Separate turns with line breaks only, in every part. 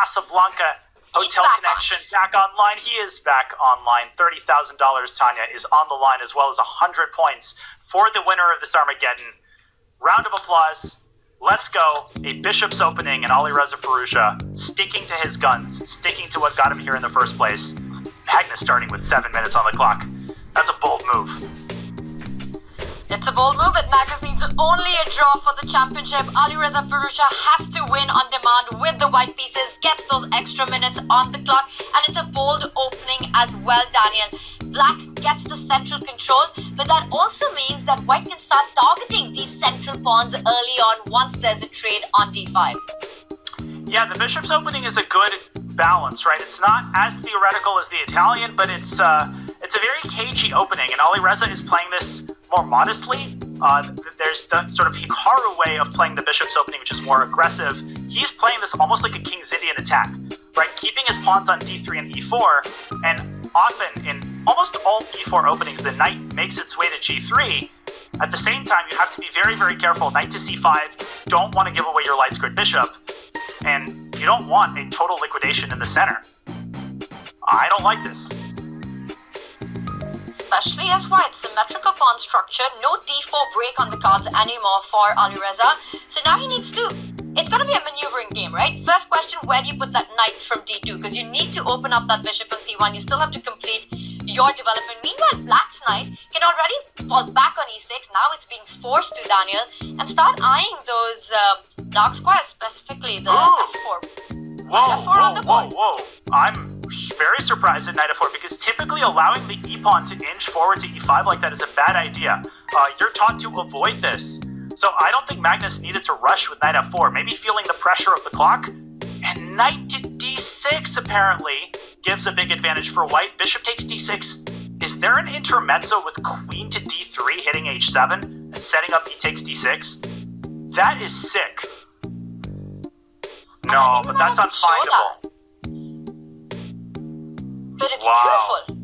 Casablanca hotel connection back online. He is back online. $30,000, Tanya, is on the line, as well as 100 points for the winner of this Armageddon. Round of applause. Let's go. A Bishop's opening and Alireza Firouzja sticking to his guns, sticking to what got him here in the first place. Magnus starting with 7 minutes on the clock. That's a bold move.
It's a bold move, but Magnus needs only a draw for the championship. Alireza Firouzja has to win on demand with the white pieces, gets those extra minutes on the clock, and it's a bold opening as well, Daniel. Black gets the central control, but that also means that white can start targeting these central pawns early on once there's a trade on d5.
Yeah, the Bishop's opening is a good balance, right? It's not as theoretical as the Italian, but it's a very cagey opening, and Alireza is playing this more modestly. There's the sort of Hikaru way of playing the Bishop's opening, which is more aggressive. He's playing this almost like a King's Indian attack, right? Keeping his pawns on d3 and e4, and often in almost all e4 openings, the knight makes its way to g3. At the same time, you have to be very, very careful. Knight to c5, don't want to give away your light squared bishop, and you don't want a total liquidation in the center. I don't like this.
Especially as white's symmetrical pawn structure, no d4 break on the cards anymore for Alireza. So now he needs to, it's going to be a maneuvering game, right? First question, where do you put that knight from d2? Because you need to open up that bishop on c1. You still have to complete your development. Meanwhile, black's knight can already fall back on e6. Now it's being forced to, Daniel, and start eyeing those dark squares, specifically the f4.
Whoa. I'm very surprised at knight f4, because typically allowing the e-pawn to inch forward to e5 like that is a bad idea. You're taught to avoid this. So I don't think Magnus needed to rush with knight f4, maybe feeling the pressure of the clock. And knight to d6 apparently gives a big advantage for white. Bishop takes d6. Is there an intermezzo with queen to d3 hitting h7 and setting up e takes d6? That is sick. No, but that's unfindable.
But it's beautiful.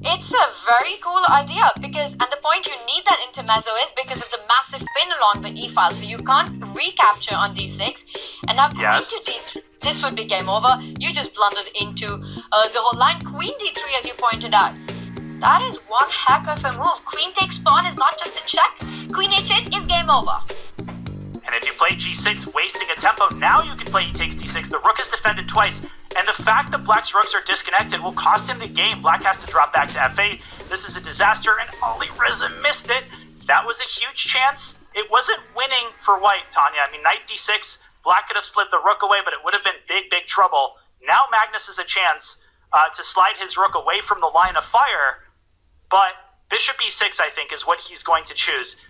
It's a very cool idea, because, and the point you need that intermezzo is because of the massive pin along the e file, so you can't recapture on d6. And now queen to d3, this would be game over. You just blundered into the whole line. Queen d3, as you pointed out. That is one heck of a move. Queen takes pawn is not just a check. Queen h8 is game over.
And if you play g6, wasting a tempo, now you can play e takes d6. The rook is defended twice. And the fact that black's rooks are disconnected will cost him the game. Black has to drop back to f8. This is a disaster, and Alireza missed it. That was a huge chance. It wasn't winning for white, Tanya. I mean, knight d6, black could have slid the rook away, but it would have been big, big trouble. Now Magnus has a chance to slide his rook away from the line of fire, but bishop e6, I think, is what he's going to choose.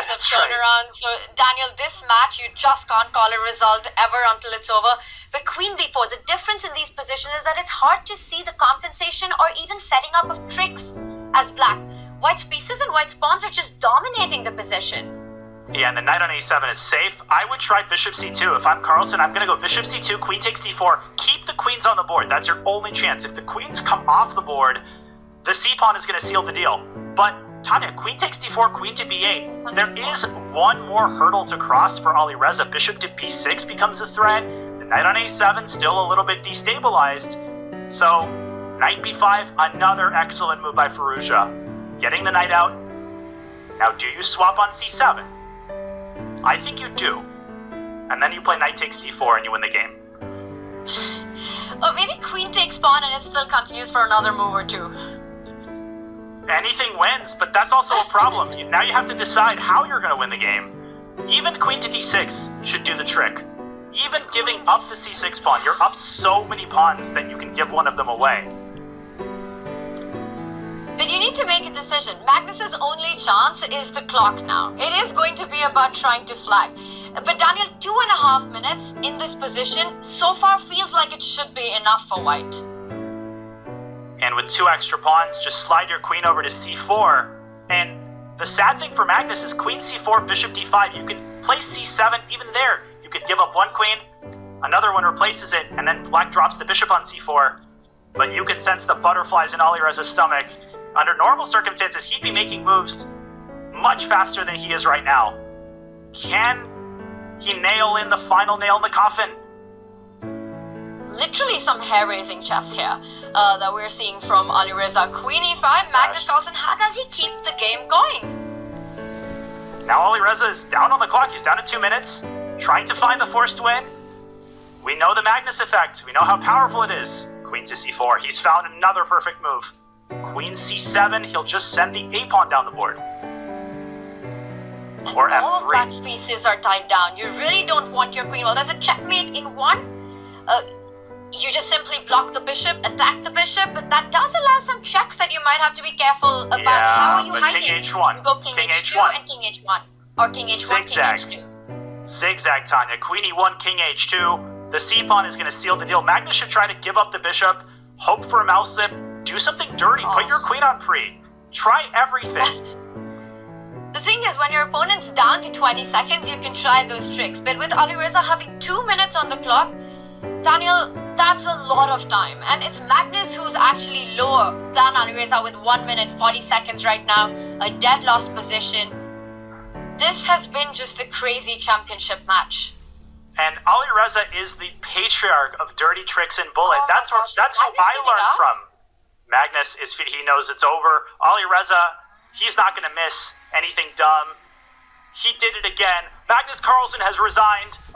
massive
That's right.
turnaround. So, Daniel, this match, you just can't call a result ever until it's over. But Queen B4, the difference in these positions is that it's hard to see the compensation or even setting up of tricks as black. White's pieces and white's pawns are just dominating the position.
Yeah, and the knight on a7 is safe. I would try bishop c2. If I'm Carlsen, I'm going to go bishop c2, queen takes d4. Keep the queens on the board. That's your only chance. If the queens come off the board, the c-pawn is going to seal the deal. But, Tanya, queen takes d4, queen to b8. There is one more hurdle to cross for Alireza. Bishop to b6 becomes a threat. The knight on a7 still a little bit destabilized. So, knight b5, another excellent move by Firouzja. Getting the knight out. Now, do you swap on c7? I think you do. And then you play knight takes d4 and you win the game.
Or maybe queen takes pawn and it still continues for another move or two.
Anything wins, but that's also a problem. Now you have to decide how you're going to win the game. Even queen to d6 should do the trick. Even giving up the c6 pawn, you're up so many pawns that you can give one of them away.
But you need to make a decision. Magnus's only chance is the clock now. It is going to be about trying to flag. But Daniel, 2.5 minutes in this position so far feels like it should be enough for white.
And with 2 extra pawns, just slide your queen over to c4. And the sad thing for Magnus is queen c4, bishop d5. You can play c7 even there. You could give up one queen, another one replaces it, and then black drops the bishop on c4. But you can sense the butterflies in Alireza's stomach. Under normal circumstances, he'd be making moves much faster than he is right now. Can he nail in the final nail in the coffin?
Literally some hair-raising chess here that we're seeing from Alireza. Queen e5, Magnus Carlsen, how does he keep the game going?
Now Alireza is down on the clock. He's down to 2 minutes, trying to find the forced win. We know the Magnus effect. We know how powerful it is. Queen to c4. He's found another perfect move. Queen c7, he'll just send the a-pawn down the board.
And
Or
all
f3.
black's pieces are tied down. You really don't want your queen. Well, there's a checkmate in one. You just simply block the bishop, attack the bishop, but that does allow some checks that you might have to be careful about. How are you
but
hiding?
king h1.
You go king h2
h1.
and king h1. Or king h1,
Zigzag.
king h2.
Zigzag, Tanya. Queen e1, king h2. The c-pawn is going to seal the deal. Magnus should try to give up the bishop, hope for a mouse slip, do something dirty, put your queen on pre. Try everything.
The thing is, when your opponent's down to 20 seconds, you can try those tricks. But with Alireza having 2 minutes on the clock, Daniel, that's a lot of time. And it's Magnus who's actually lower than Alireza with 1 minute 40 seconds right now. A dead lost position. This has been just a crazy championship match.
And Alireza is the patriarch of dirty tricks and bullet.
Oh my
that's
gosh,
that's who
Magnus
I
did it
learned
up.
from. Magnus he knows it's over. Alireza, he's not going to miss anything dumb. He did it again. Magnus Carlsen has resigned.